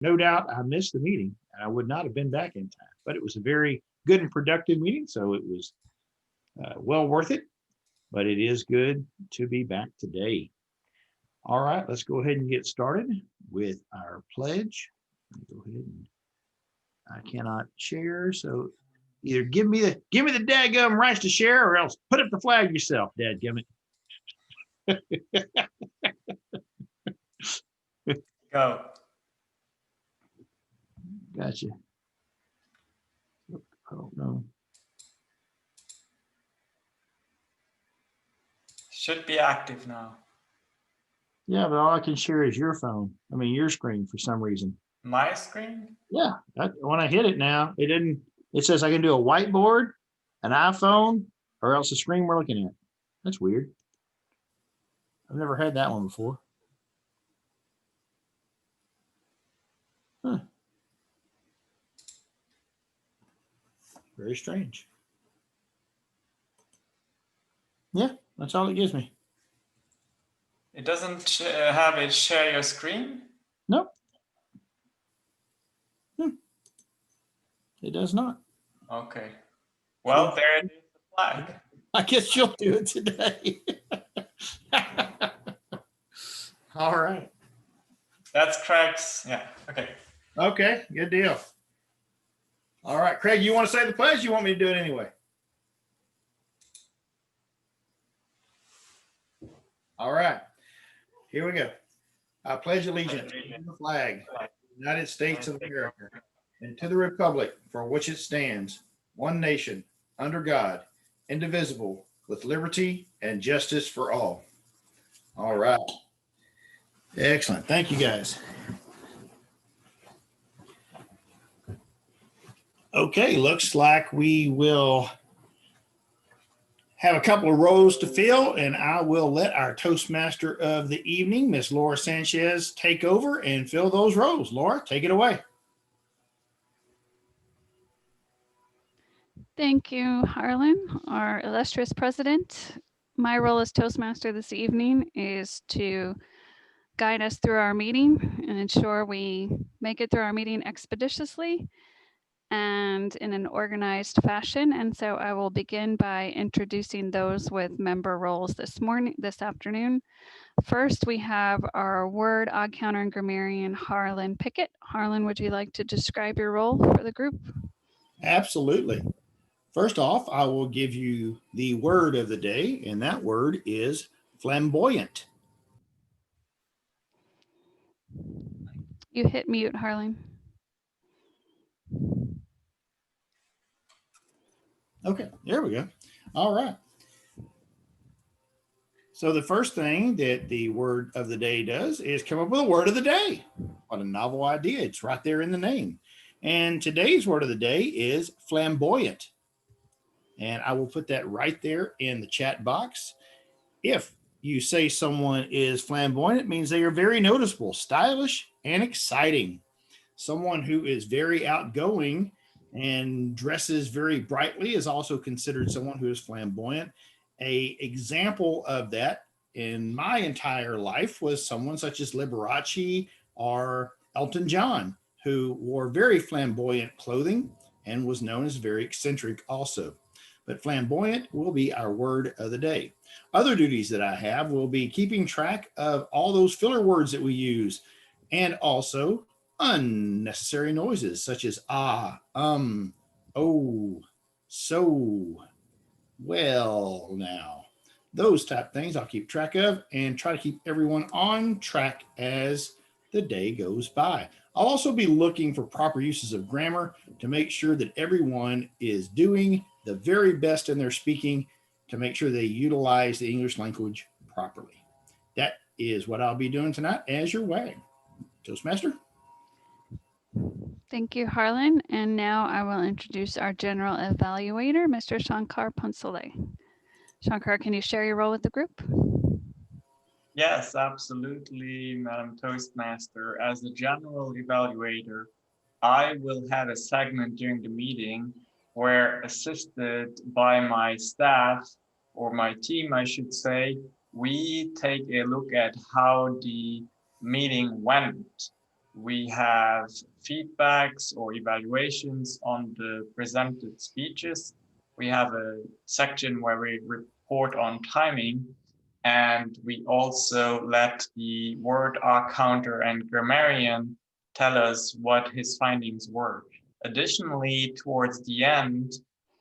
no doubt I missed the meeting. I would not have been back in time, but it was a very good and productive meeting. So it was well worth it, but it is good to be back today. All right, let's go ahead and get started with our pledge. Go ahead and I cannot share, so either give me the dadgum rights to share, or else put up the flag yourself, dadgummit. Go. Gotcha. I don't know. Should be active now. Yeah, but all I can share is your phone. I mean, your screen for some reason. My screen? Yeah, when I hit it now, it didn't. It says I can do a whiteboard, an iPhone, or else the screen we're looking at. That's weird. I've never had that one before. Huh. Very strange. Yeah, that's all it gives me. It doesn't have it share your screen? Nope. It does not. Okay. Well, there it is, the flag. I guess you'll do it today. All right. That's Craig's. Yeah. Okay. Okay, good deal. All right, Craig, you want to say the pledge? You want me to do it anyway? All right, here we go. I pledge allegiance to the flag of the United States of America and to the republic for which it stands, one nation, under God, indivisible, with liberty and justice for all. All right. Excellent. Thank you, guys. Okay, looks like we will have a couple of rows to fill, and I will let our Toastmaster of the evening, Miss Laura Sanchez, take over and fill those rows. Laura, take it away. Thank you, Harlan, our illustrious president. My role as Toastmaster this evening is to guide us through our meeting and ensure we make it through our meeting expeditiously and in an organized fashion. And so I will begin by introducing those with member roles this afternoon. First, we have our word, odd counter, and grammarian, Harlan Pickett. Harlan, would you like to describe your role for the group? Absolutely. First off, I will give you the word of the day, and that word is flamboyant. You hit mute, Harlan. Okay, there we go. All right. So the first thing that the word of the day does is come up with a word of the day. What a novel idea. It's right there in the name. And today's word of the day is flamboyant. And I will put that right there in the chat box. If you say someone is flamboyant, it means they are very noticeable, stylish, and exciting. Someone who is very outgoing and dresses very brightly is also considered someone who is flamboyant. An example of that in my entire life was someone such as Liberace or Elton John, who wore very flamboyant clothing and was known as very eccentric also. But flamboyant will be our word of the day. Other duties that I have will be keeping track of all those filler words that we use, and also unnecessary noises such as ah, oh, so, well, now. Those type things I'll keep track of and try to keep everyone on track as the day goes by. I'll also be looking for proper uses of grammar to make sure that everyone is doing the very best in their speaking to make sure they utilize the English language properly. That is what I'll be doing tonight as your WAG. Toastmaster. Thank you, Harlan. And now I will introduce our general evaluator, Mr. Shankar Pansale. Shankar, can you share your role with the group? Yes, absolutely, Madam Toastmaster. As the general evaluator, I will have a segment during the meeting where, assisted by my staff or my team, I should say, we take a look at how the meeting went. we have feedbacks or evaluations on the presented speeches. We have a section where we report on timing, and we also let the word arc counter and grammarian tell us what his findings were. Additionally, towards the end,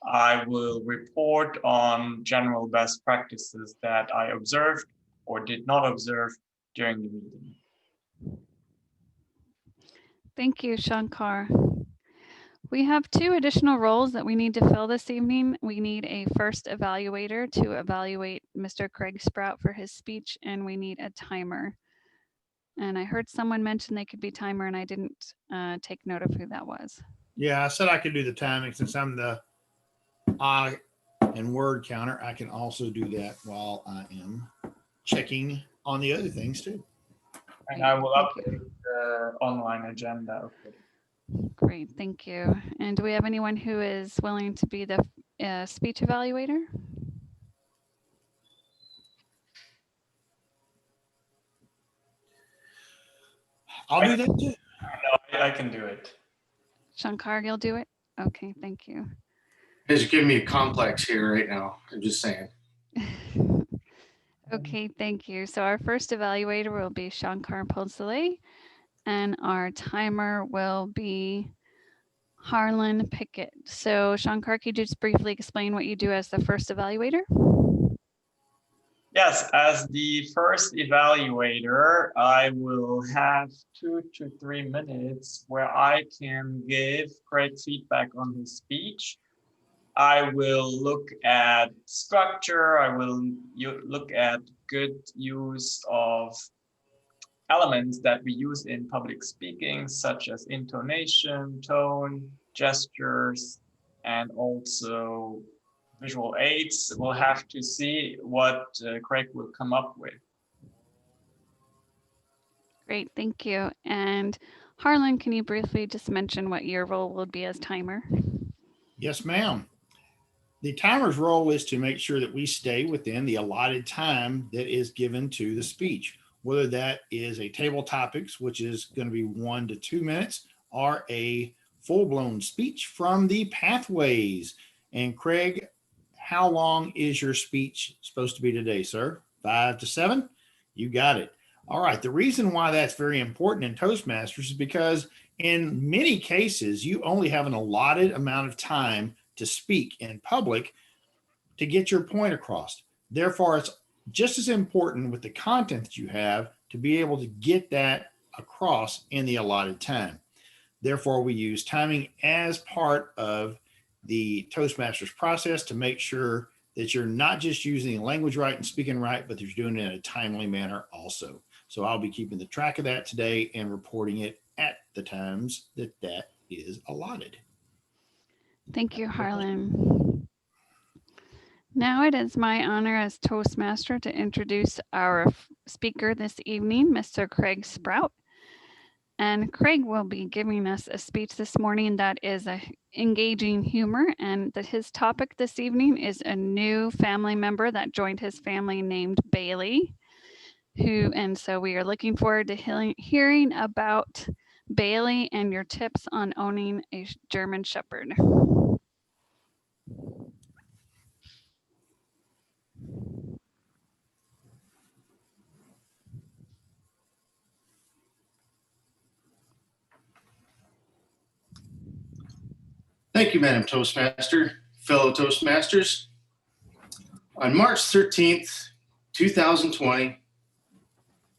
I will report on general best practices that I observed or did not observe during the meeting. Thank you, Shankar. We have 2 additional roles that we need to fill this evening. We need a first evaluator to evaluate Mr. Craig Sprout for his speech, and we need a timer. And I heard someone mention they could be timer, and I didn't take note of who that was. Yeah, I said I could do the timing since I'm the I and word counter. I can also do that while I am checking on the other things too. And I will Thank update the online agenda. Great, thank you. And do we have anyone who is willing to be the speech evaluator? I'll do that too. No, I can do it. Shankar, you'll do it? Okay, thank you. Guys are giving me a complex here right now. I'm just saying. Okay, thank you. So our first evaluator will be Shankar Ponsale, and our timer will be Harlan Pickett. So Shankar, could you just briefly explain what you do as the first evaluator? Yes, as the first evaluator, I will have 2 to 3 minutes where I can give Craig feedback on his speech. I will look at structure. I will look at good use of elements that we use in public speaking, such as intonation, tone, gestures, and also visual aids. We'll have to see what Craig will come up with. Great, thank you. And Harlan, can you briefly just mention what your role will be as timer? Yes, ma'am. The timer's role is to make sure that we stay within the allotted time that is given to the speech, whether that is a table topics, which is going to be 1 to 2 minutes, or a full-blown speech from the pathways. And Craig, how long is your speech supposed to be today, sir? 5 to 7? You got it. All right. The reason why that's very important in Toastmasters is because in many cases, you only have an allotted amount of time to speak in public to get your point across. Therefore, it's just as important with the content that you have to be able to get that across in the allotted time. Therefore, we use timing as part of the Toastmasters process to make sure that you're not just using the language right and speaking right, but you're doing it in a timely manner also. So I'll be keeping the track of that today and reporting it at the times that that is allotted. Thank you, Harlan. Now it is my honor as Toastmaster to introduce our speaker this evening, Mr. Craig Sprout. And Craig will be giving us a speech this morning that is engaging humor, and that his topic this evening is a new family member that joined his family named Bailey, and so we are looking forward to hearing about Bailey and your tips on owning a German Shepherd. Thank you, Madam Toastmaster, fellow Toastmasters. On March 13th, 2020,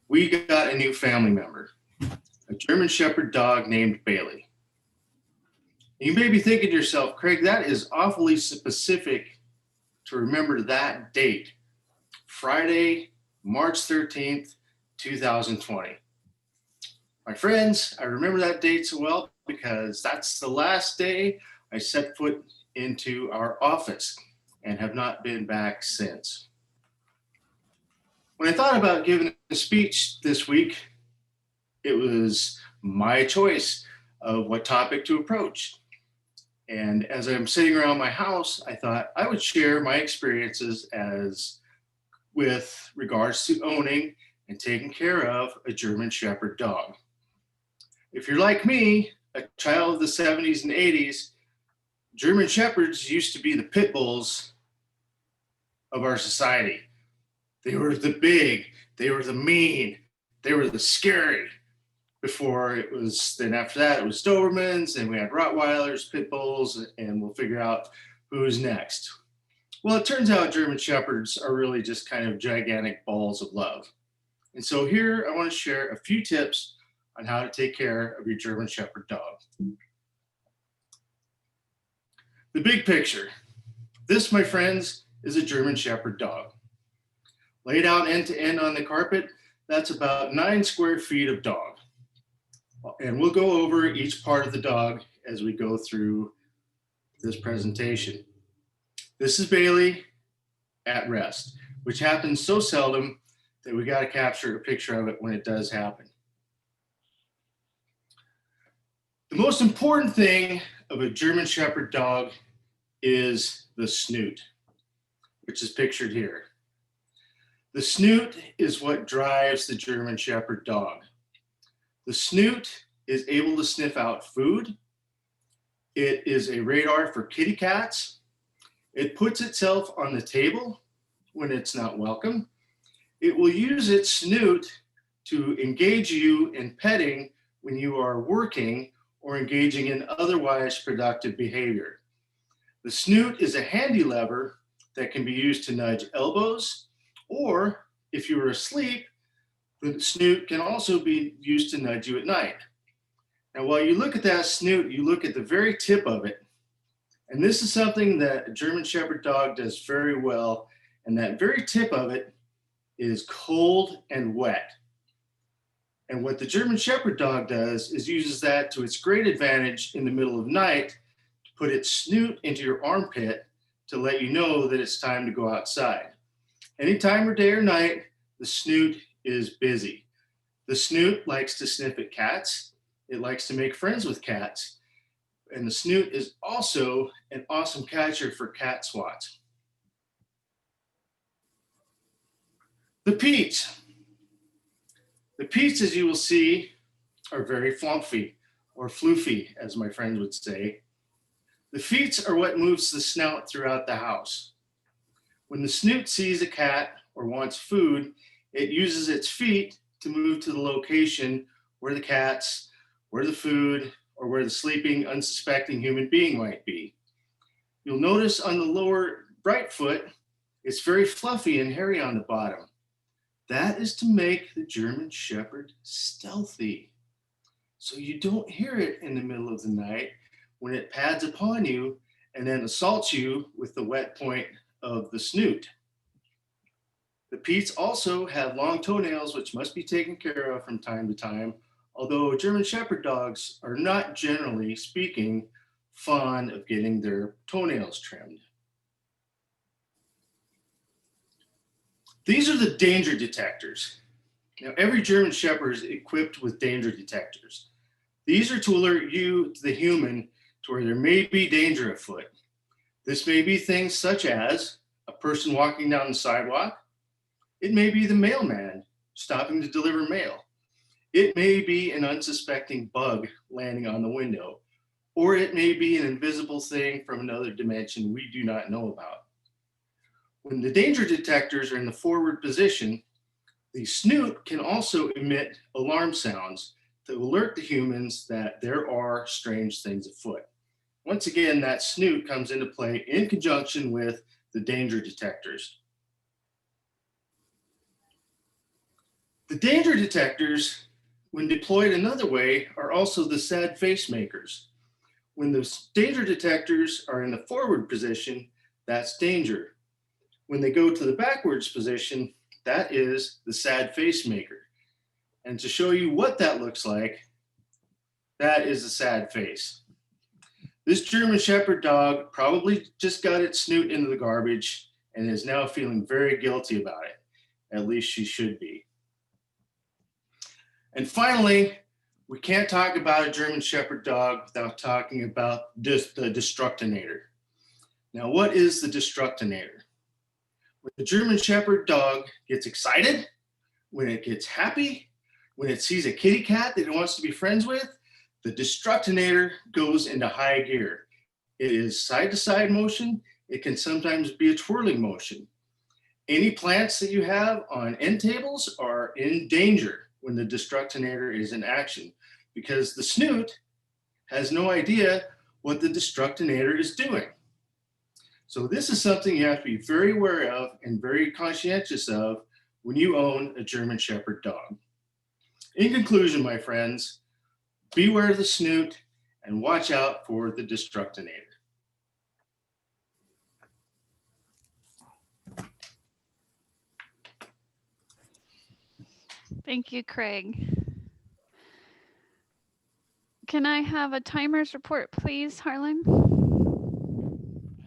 we got a new family member, a German Shepherd dog named Bailey. You may be thinking to yourself, Craig, that is awfully specific to remember that date, Friday, March 13th, 2020. My friends, I remember that date so well because that's the last day I set foot into our office and have not been back since. When I thought about giving a speech this week, it was my choice of what topic to approach. And as I'm sitting around my house, I thought I would share my experiences with regards to owning and taking care of a German Shepherd dog. If you're like me, a child of the 70s and 80s, German Shepherds used to be the pit bulls of our society. They were the big, they were the mean, they were the scary. Before it was, then after that, it was Dobermans, and we had Rottweilers, pit bulls, and we'll figure out who's next. Well, it turns out German Shepherds are really just kind of gigantic balls of love. And so here I want to share a few tips on how to take care of your German Shepherd dog. The big picture. This, my friends, is a German Shepherd dog. Laid out end to end on the carpet, that's about 9 square feet of dog. And we'll go over each part of the dog as we go through this presentation. This is Bailey at rest, which happens so seldom that we got to capture a picture of it when it does happen. The most important thing of a German Shepherd dog is the snoot, which is pictured here. The snoot is what drives the German Shepherd dog. The snoot is able to sniff out food. It is a radar for kitty cats. It puts itself on the table when it's not welcome. It will use its snoot to engage you in petting when you are working or engaging in otherwise productive behavior. The snoot is a handy lever that can be used to nudge elbows, or if you are asleep, the snoot can also be used to nudge you at night. Now, while you look at that snoot, you look at the very tip of it. And this is something that a German Shepherd dog does very well. And that very tip of it is cold and wet. And what the German Shepherd dog does is uses that to its great advantage in the middle of night to put its snoot into your armpit to let you know that it's time to go outside. Anytime of day or night, the snoot is busy. The snoot likes to sniff at cats. It likes to make friends with cats. And the snoot is also an awesome catcher for cat swats. The Peets. The Peets, as you will see, are very fluffy, or floofy, as my friends would say. The feet are what moves the snout throughout the house. When the snoot sees a cat or wants food, it uses its feet to move to the location where the cats, where the food, or where the sleeping, unsuspecting human being might be. You'll notice on the lower right foot, it's very fluffy and hairy on the bottom. That is to make the German Shepherd stealthy, so you don't hear it in the middle of the night when it pads upon you and then assaults you with the wet point of the snoot. The Peets also have long toenails, which must be taken care of from time to time, although German Shepherd dogs are not, generally speaking, fond of getting their toenails trimmed. These are the danger detectors. Now, every German Shepherd is equipped with danger detectors. These are to alert you, the human, to where there may be danger afoot. This may be things such as a person walking down the sidewalk. It may be the mailman stopping to deliver mail. It may be an unsuspecting bug landing on the window, or it may be an invisible thing from another dimension we do not know about. When the danger detectors are in the forward position, the snoot can also emit alarm sounds to alert the humans that there are strange things afoot. Once again, that snoot comes into play in conjunction with the danger detectors. The danger detectors, when deployed another way, are also the sad face makers. When the danger detectors are in the forward position, that's danger. When they go to the backwards position, that is the sad face maker. And to show you what that looks like, that is a sad face. This German Shepherd dog probably just got its snoot into the garbage and is now feeling very guilty about it. At least she should be. And finally, we can't talk about a German Shepherd dog without talking about the Destructinator. Now, what is the Destructinator? When the German Shepherd dog gets excited, when it gets happy, when it sees a kitty cat that it wants to be friends with, The Destructinator goes into high gear. It is side-to-side motion. It can sometimes be a twirling motion. Any plants that you have on end tables are in danger when the Destructinator is in action, because the Snoot has no idea what the Destructinator is doing. So this is something you have to be very aware of and very conscientious of when you own a German Shepherd dog. In conclusion, my friends, beware of the Snoot and watch out for the Destructinator. Thank you, Craig. Can I have a timer's report, please, Harlan?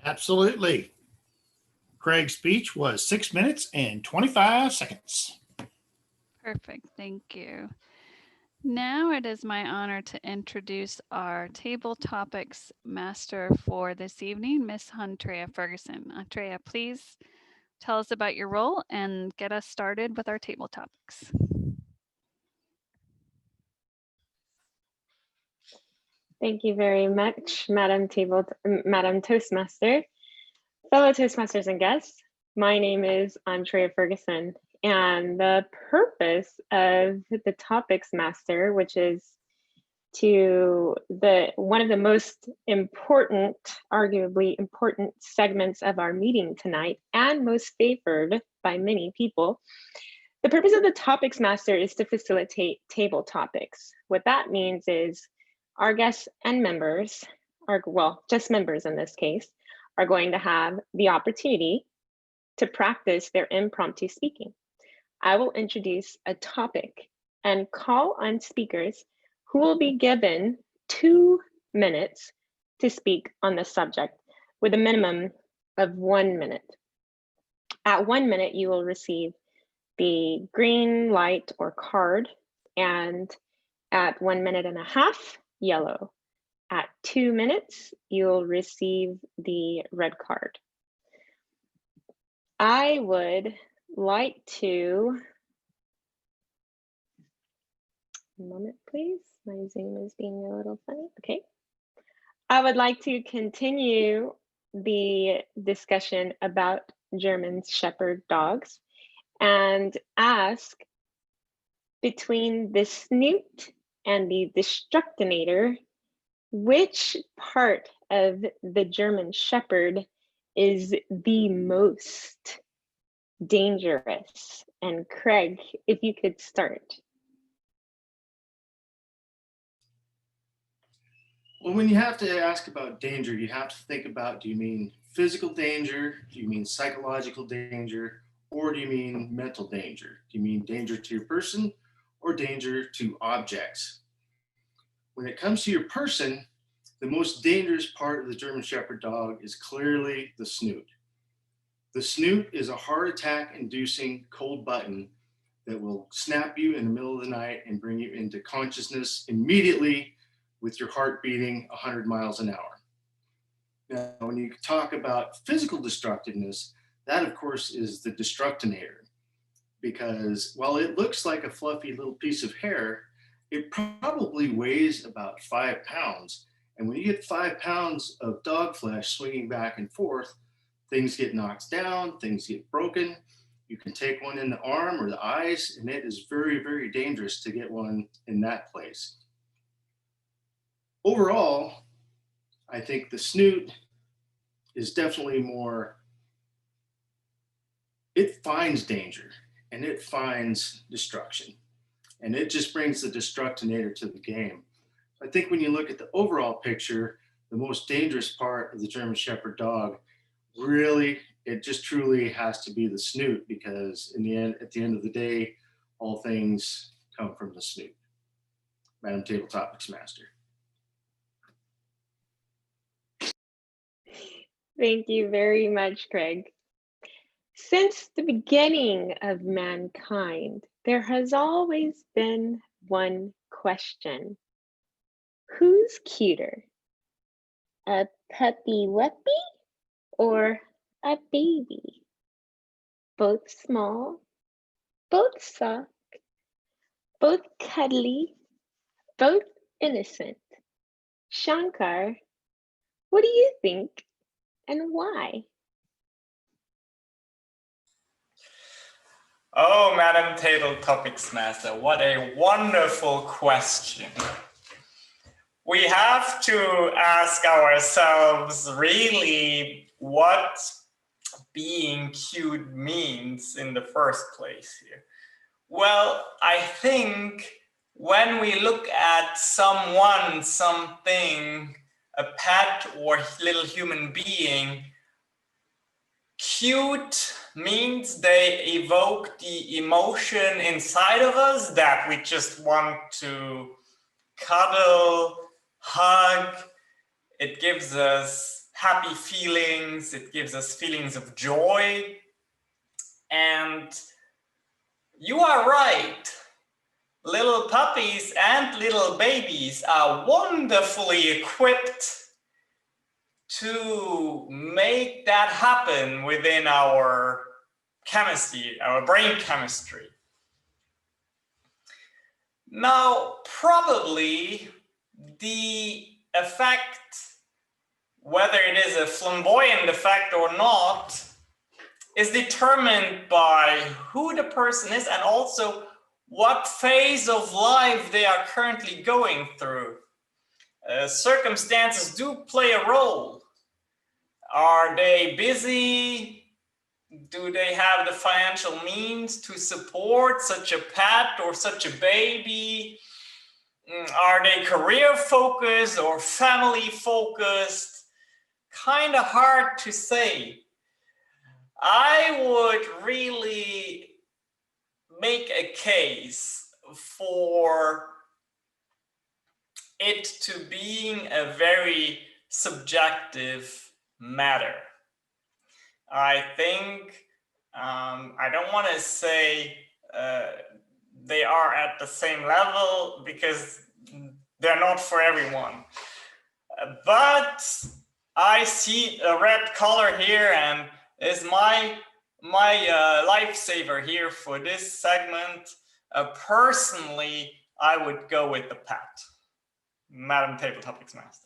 Absolutely. Craig's speech was 6 minutes and 25 seconds. Perfect, thank you. Now it is my honor to introduce our table topics master for this evening, Miss Andrea Ferguson. Andrea, please tell us about your role and get us started with our table topics. Thank you very much, Madam Toastmaster. Fellow Toastmasters and guests, my name is Andrea Ferguson, and the purpose of the Topics Master, which is one of the most important, arguably important segments of our meeting tonight, and most favored by many people. The purpose of the Topics Master is to facilitate table topics. What that means is our guests and members, well, just members in this case, are going to have the opportunity to practice their impromptu speaking. I will introduce a topic and call on speakers who will be given 2 minutes to speak on the subject with a minimum of 1 minute. At 1 minute, you will receive the green light or card, and at 1.5 minutes, yellow. At 2 minutes, you'll receive the red card. I would like to, a moment please, my Zoom is being a little funny, okay. I would like to continue the discussion about German Shepherd dogs and ask, between the Snoot and the Destructinator, which part of the German Shepherd is the most dangerous? And Craig, if you could start. Well, when you have to ask about danger, you have to think about, do you mean physical danger? Do you mean psychological danger? Or do you mean mental danger? Do you mean danger to your person or danger to objects? When it comes to your person, the most dangerous part of the German Shepherd dog is clearly the Snoot. The Snoot is a heart attack inducing cold button that will snap you in the middle of the night and bring you into consciousness immediately with your heart beating 100 miles an hour. Now, when you talk about physical destructiveness, that of course is the Destructinator, because while it looks like a fluffy little piece of hair, it probably weighs about 5 pounds. And when you get 5 pounds of dog flesh swinging back and forth, things get knocked down, things get broken. You can take one in the arm or the eyes, and it is very, very dangerous to get one in that place. Overall, I think the Snoot is definitely more, it finds danger and it finds destruction, and it just brings the Destructinator to the game. I think when you look at the overall picture, the most dangerous part of the German Shepherd dog, really, it just truly has to be the Snoot, because in the end, at the end of the day, all things come from the Snoot. Madam Table Topics Master. Thank you very much, Craig. Since the beginning of mankind, there has always been one question. Who's cuter? A puppy wuppy or a baby? Both small, both soft, both cuddly, both innocent. Shankar, what do you think and why? Oh, Madam Table Topics Master, what a wonderful question. We have to ask ourselves really what being cute means in the first place here. Well, I think when we look at someone, something, a pet or little human being, cute means they evoke the emotion inside of us that we just want to cuddle, hug. It gives us happy feelings. It gives us feelings of joy. And you are right. Little puppies and little babies are wonderfully equipped to make that happen within our chemistry, our brain chemistry. Now, probably the effect, whether it is a flamboyant effect or not, is determined by who the person is and also what phase of life they are currently going through. Circumstances do play a role. Are they busy? Do they have the financial means to support such a pet or such a baby? Are they career focused or family focused? Kind of hard to say. I would really make a case for it to being a very subjective matter. I think, I don't want to say they are at the same level because they're not for everyone. But I see a red color here and is my lifesaver here for this segment. Personally, I would go with the pet. Madam Table Topics Master.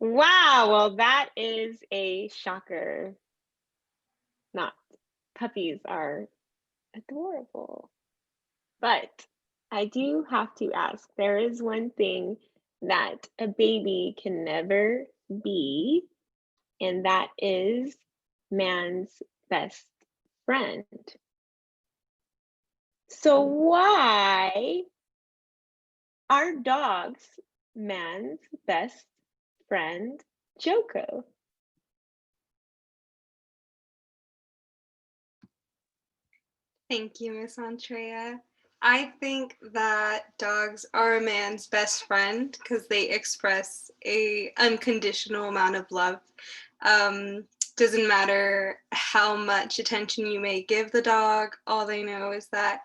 Wow, well, that is a shocker. Not. Puppies are adorable. But I do have to ask, there is one thing that a baby can never be, and that is man's best friend. So why are dogs man's best friend, Joko? Thank you, Miss Andrea. I think that dogs are a man's best friend because they express a unconditional amount of love. Doesn't matter how much attention you may give the dog, all they know is that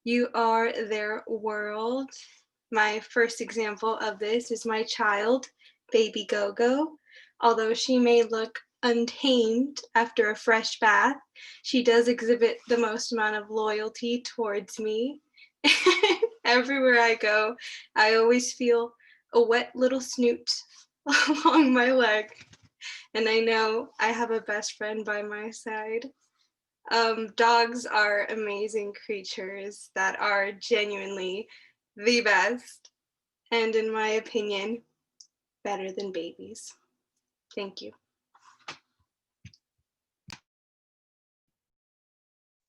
you are their world. My first example of this is my child, baby Gogo. Although she may look untamed after a fresh bath, she does exhibit the most amount of loyalty towards me. Everywhere I go, I always feel a wet little snoot along my leg. And I know I have a best friend by my side. Dogs are amazing creatures that are genuinely the best. And in my opinion, better than babies. Thank you.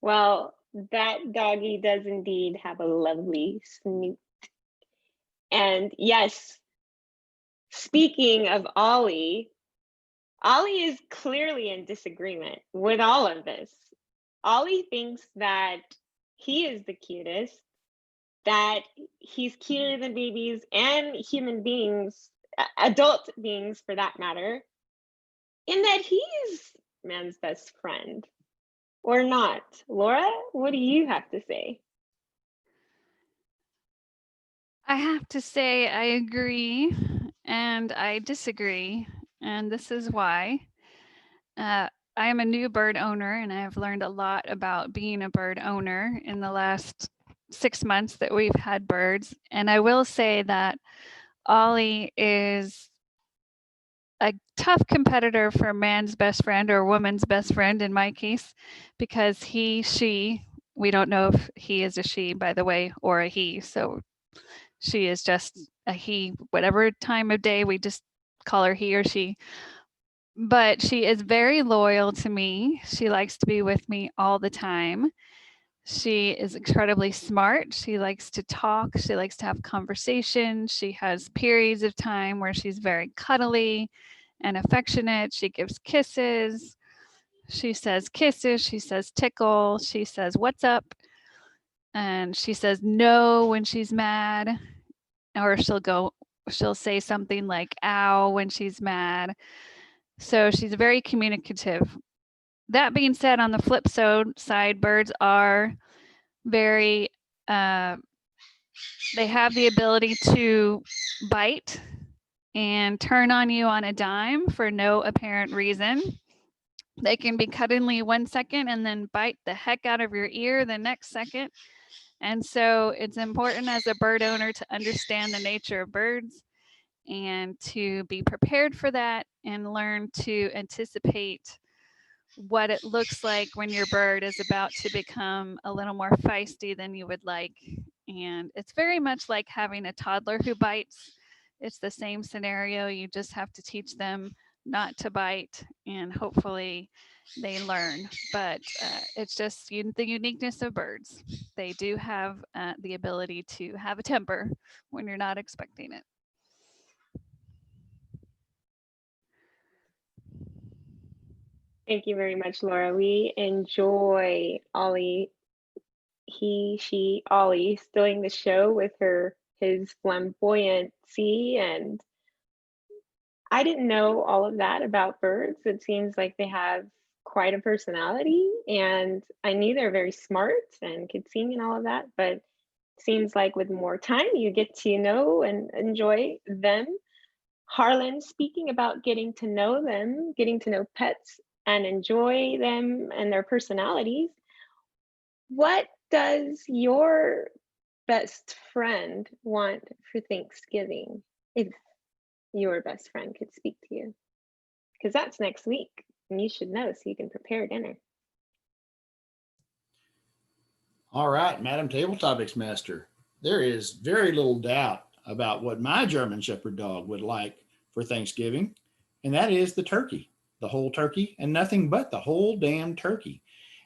Well, that doggy does indeed have a lovely snoot. And yes, speaking of Ollie is clearly in disagreement with all of this. Ollie thinks that he is the cutest, that he's cuter than babies and human beings, adult beings for that matter, in that he's man's best friend. Or not. Laura, what do you have to say? I have to say I agree and I disagree, and this is why. I am a new bird owner, and I have learned a lot about being a bird owner in the last 6 months that we've had birds. And I will say that Ollie is a tough competitor for man's best friend or woman's best friend in my case, because we don't know if he is a she, by the way, or a he. So she is just a he, whatever time of day, we just call her he or she. But she is very loyal to me. She likes to be with me all the time. She is incredibly smart. She likes to talk. She likes to have conversation. She has periods of time where she's very cuddly and affectionate. She gives kisses. She says kisses. She says tickle. She says, "What's up?" And she says no when she's mad, or she'll say something like ow when she's mad. So she's very communicative. That being said, on the flip side, birds are very, they have the ability to bite and turn on you on a dime for no apparent reason. They can be cuddly 1 second and then bite the heck out of your ear the next second. And so it's important as a bird owner to understand the nature of birds and to be prepared for that and learn to anticipate what it looks like when your bird is about to become a little more feisty than you would like. And it's very much like having a toddler who bites. It's the same scenario. You just have to teach them not to bite, and hopefully they learn. But it's just the uniqueness of birds. They do have the ability to have a temper when you're not expecting it. Thank you very much, Laura. We enjoy Ollie, Ollie, stealing the show with his flamboyancy, and I didn't know all of that about birds. It seems like they have quite a personality, and I knew they're very smart and could sing and all of that, but it seems like with more time you get to know and enjoy them. Harlan, speaking about getting to know them, getting to know pets and enjoy them and their personalities, what does your best friend want for Thanksgiving, if your best friend could speak to you? Because that's next week and you should know so you can prepare dinner. All right, Madam Table Topics Master. There is very little doubt about what my German Shepherd dog would like for Thanksgiving, and that is the turkey, the whole turkey, and nothing but the whole damn turkey.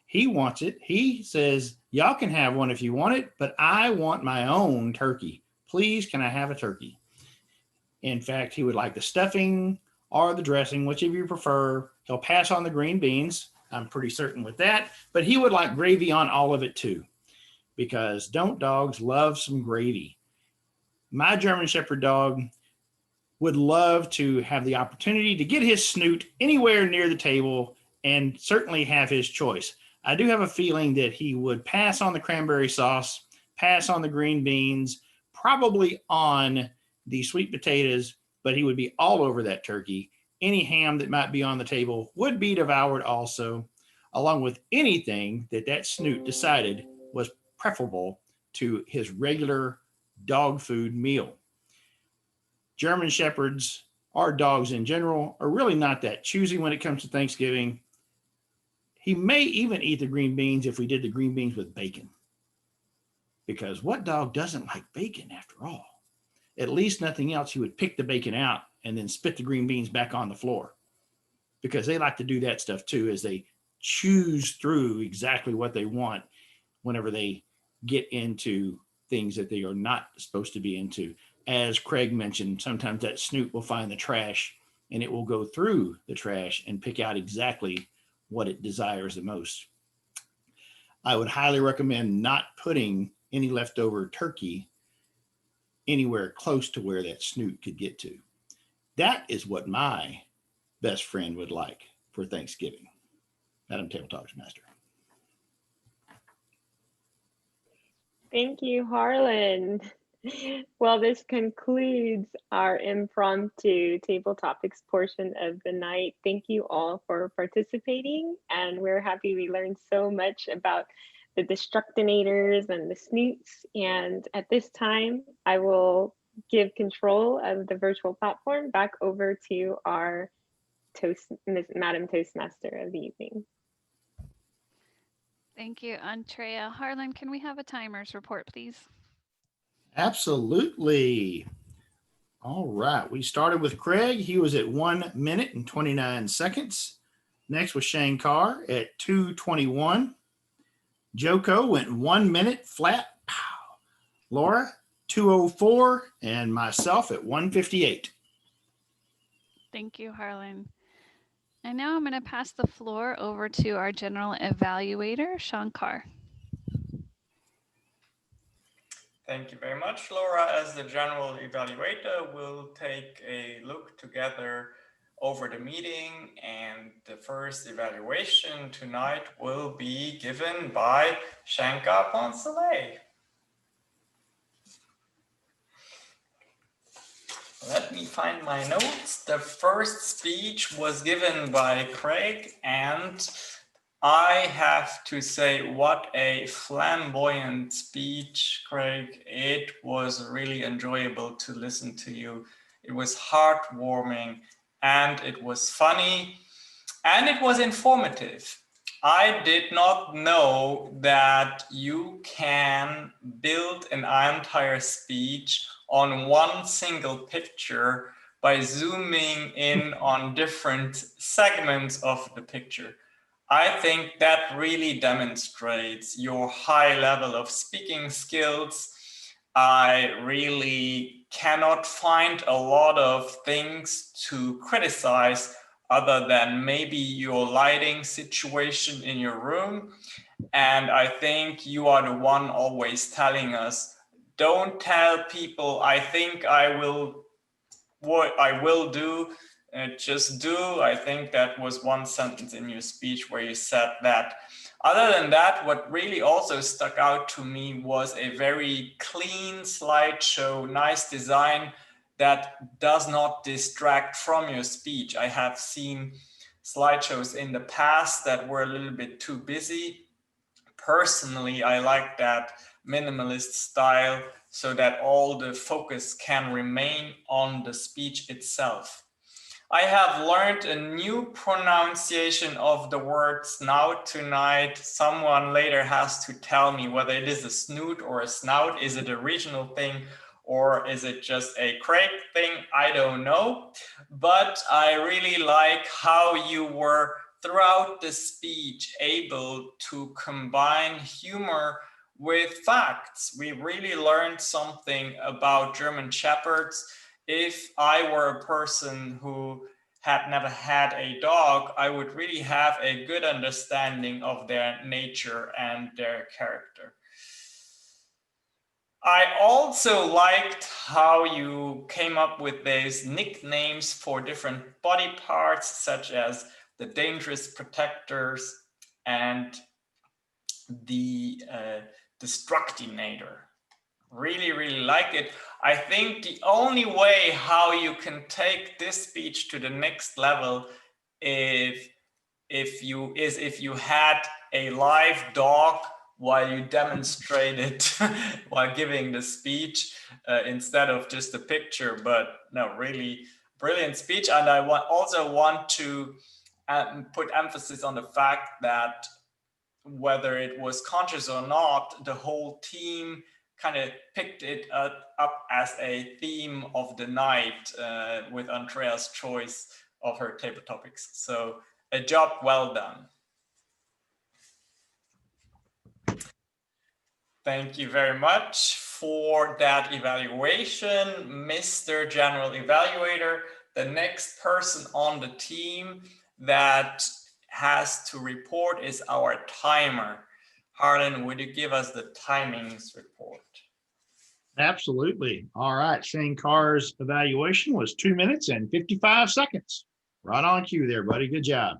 He wants it. He says, y'all can have one if you want it, but I want my own turkey. Please, can I have a turkey? In fact, he would like the stuffing or the dressing, whichever you prefer. He'll pass on the green beans. I'm pretty certain with that, but he would like gravy on all of it too, because don't dogs love some gravy? My German Shepherd dog would love to have the opportunity to get his Snoot anywhere near the table and certainly have his choice. I do have a feeling that he would pass on the cranberry sauce, pass on the green beans, probably on the sweet potatoes, but he would be all over that turkey. Any ham that might be on the table would be devoured also, along with anything that Snoot decided was preferable to his regular dog food meal. German Shepherds, or dogs in general, are really not that choosy when it comes to Thanksgiving. He may even eat the green beans if we did the green beans with bacon. Because what dog doesn't like bacon after all? At least nothing else, he would pick the bacon out and then spit the green beans back on the floor. Because they like to do that stuff too, as they choose through exactly what they want whenever they get into things that they are not supposed to be into. As Craig mentioned, sometimes that Snoot will find the trash and it will go through the trash and pick out exactly what it desires the most. I would highly recommend not putting any leftover turkey anywhere close to where that Snoot could get to. That is what my best friend would like for Thanksgiving. Madam Table Topics Master. Thank you, Harlan. Well, this concludes our impromptu table topics portion of the night. Thank you all for participating, and we're happy we learned so much about the Destructinators and the Snoots. And at this time, I will give control of the virtual platform back over to our Madam Toastmaster of the evening. Thank you, Andrea. Harlan, can we have a timers report, please? Absolutely. All right. We started with Craig. He was at 1 minute and 29 seconds. Next was Shane Carr at 2:21. Joko went 1 minute flat. Pow. Laura, 2:04. And myself at 1:58. Thank you, Harlan. And now I'm going to pass the floor over to our general evaluator, Shankar. Thank you very much, Laura. As the general evaluator, we'll take a look together over the meeting, and the first evaluation tonight will be given by Shankar Poncelet. Let me find my notes. The first speech was given by Craig, and I have to say, what a flamboyant speech, Craig. It was really enjoyable to listen to you. It was heartwarming, and it was funny, and it was informative. I did not know that you can build an entire speech on one single picture by zooming in on different segments of the picture. I think that really demonstrates your high level of speaking skills. I really cannot find a lot of things to criticize other than maybe your lighting situation in your room. And I think you are the one always telling us, don't tell people, I think I will, what I will do, just do. I think that was one sentence in your speech where you said that. Other than that, what really also stuck out to me was a very clean slideshow, nice design that does not distract from your speech. I have seen slideshows in the past that were a little bit too busy. Personally, I like that minimalist style so that all the focus can remain on the speech itself. I have learned a new pronunciation of the word snout tonight. Someone later has to tell me whether it is a snoot or a snout. Is it a regional thing or is it just a Craig thing? I don't know. But I really like how you were throughout the speech able to combine humor with facts. We really learned something about German Shepherds. If I were a person who had never had a dog, I would really have a good understanding of their nature and their character. I also liked how you came up with these nicknames for different body parts, such as the Dandruff Detectors and the Destructinator. Really, really like it. I think the only way how you can take this speech to the next level if you had a live dog while you demonstrated while giving the speech instead of just a picture. But no, really brilliant speech. And I also want to put emphasis on the fact that whether it was conscious or not, the whole team kind of picked it up as a theme of the night with Andrea's choice of her table topics. So a job well done. Thank you very much for that evaluation, Mr. General Evaluator. The next person on the team that has to report is our timer. Harlan, would you give us the timings report? Absolutely. All right. Shane Carr's evaluation was 2 minutes and 55 seconds. Right on cue there, buddy. Good job.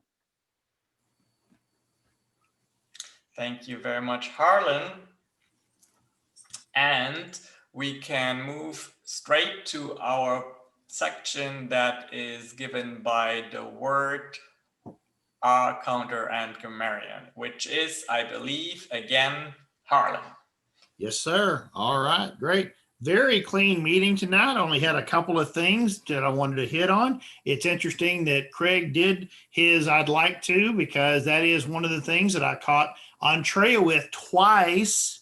Thank you very much, Harlan. And we can move straight to our section that is given by the word, counter, and grammarian, which is, I believe, again, Harlan. Yes, sir. All right. Great. Very clean meeting tonight. Only had a couple of things that I wanted to hit on. It's interesting that Craig did his I'd like to, because that is one of the things that I caught Andrea with twice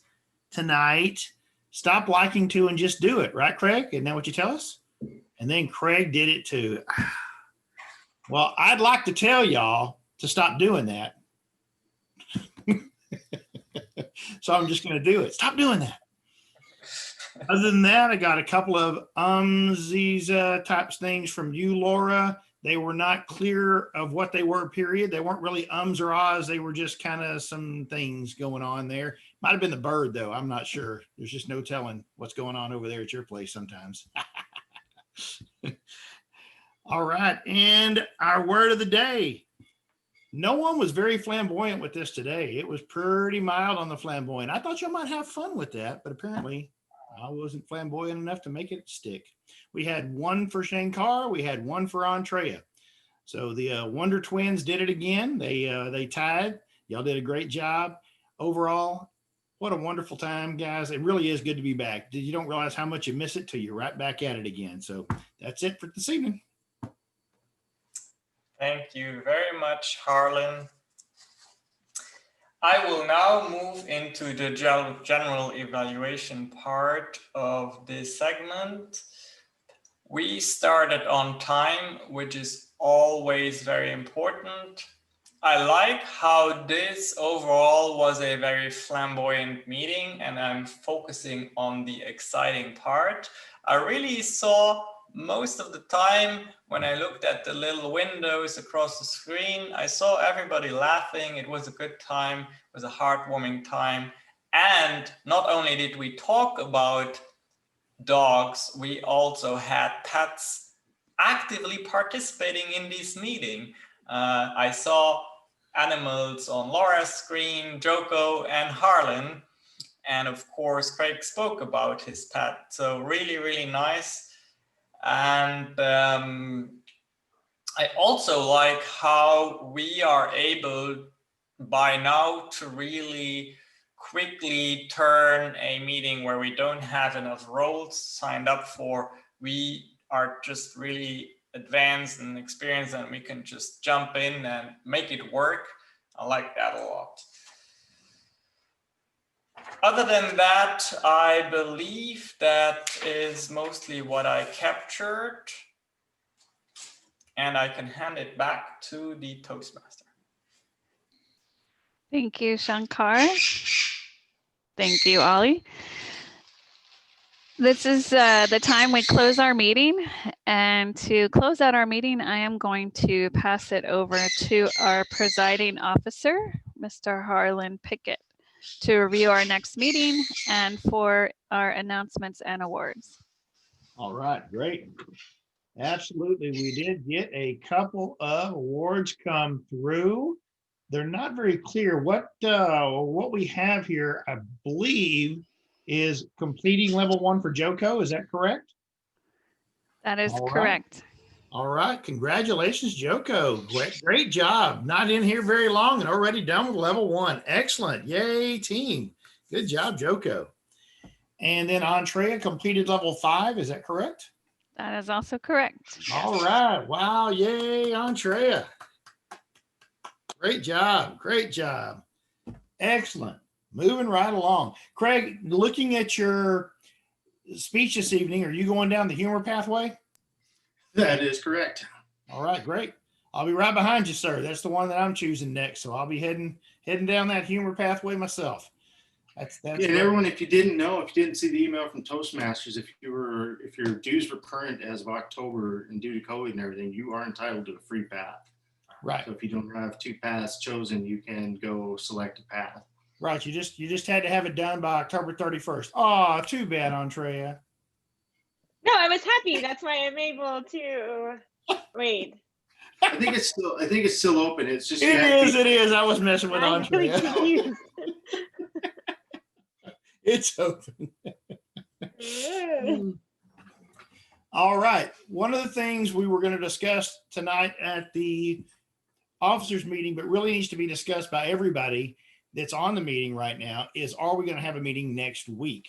tonight. Stop liking to and just do it. Right, Craig? Isn't that what you tell us? And then Craig did it too. Well, I'd like to tell y'all to stop doing that. So I'm just going to do it. Stop doing that. Other than that, I got a couple of these types things from you, Laura. They were not clear of what they were, period. They weren't really ums or ahs. They were just kind of some things going on there. Might have been the bird, though. I'm not sure. There's just no telling what's going on over there at your place sometimes. All right. And our word of the day. No one was very flamboyant with this today. It was pretty mild on the flamboyant. I thought you might have fun with that, but apparently I wasn't flamboyant enough to make it stick. We had one for Shankar. We had one for Andrea. So the Wonder Twins did it again. They tied. Y'all did a great job. Overall, what a wonderful time, guys. It really is good to be back. You don't realize how much you miss it till you're right back at it again. So that's it for this evening. Thank you very much, Harlan. I will now move into the general evaluation part of this segment. We started on time, which is always very important. I like how this overall was a very flamboyant meeting, and I'm focusing on the exciting part. I really saw most of the time when I looked at the little windows across the screen, I saw everybody laughing. It was a good time. It was a heartwarming time. And not only did we talk about dogs, we also had pets actively participating in this meeting. I saw animals on Laura's screen, Joko and Harlan. And of course, Craig spoke about his pet. So really, really nice. And I also like how we are able by now to really quickly turn a meeting where we don't have enough roles signed up for. We are just really advanced and experienced, and we can just jump in and make it work. I like that a lot. Other than that, I believe that is mostly what I captured, and I can hand it back to the Toastmaster. Thank you, Shankar. Thank you, Ollie. This is the time we close our meeting. And to close out our meeting, I am going to pass it over to our presiding officer, Mr. Harlan Pickett, to review our next meeting and for our announcements and awards. All right, great. Absolutely. We did get a couple of awards come through. They're not very clear. What we have here, I believe, is completing level 1 for Joko. Is that correct? That is All right. correct. All right. Congratulations, Joko. Great job. Not in here very long and already done with level 1. Excellent. Yay, team. Good job, Joko. And then Andrea completed level 5. Is that correct? That is also correct. All right. Wow. Yay, Andrea. Great job. Great job. Excellent. Moving right along. Craig, looking at your speech this evening, are you going down the humor pathway? That is correct. All right, great. I'll be right behind you, sir. That's the one that I'm choosing next. So I'll be heading down that humor pathway myself. That's Yeah, and everyone, if you didn't know, if you didn't see the email from Toastmasters, if your dues were current as of October and due to COVID and everything, you are entitled to a free path. Right. So if you don't have 2 paths chosen, you can go select a path. Right. You just had to have it done by October 31st. Oh, too bad, Andrea. No, I was happy. That's why I'm able to wait. I think it's still open. It's just it is. I was messing with I'm really Andrea. confused. It's open. All right. One of the things we were going to discuss tonight at the officers meeting, but really needs to be discussed by everybody that's on the meeting right now, is are we going to have a meeting next week?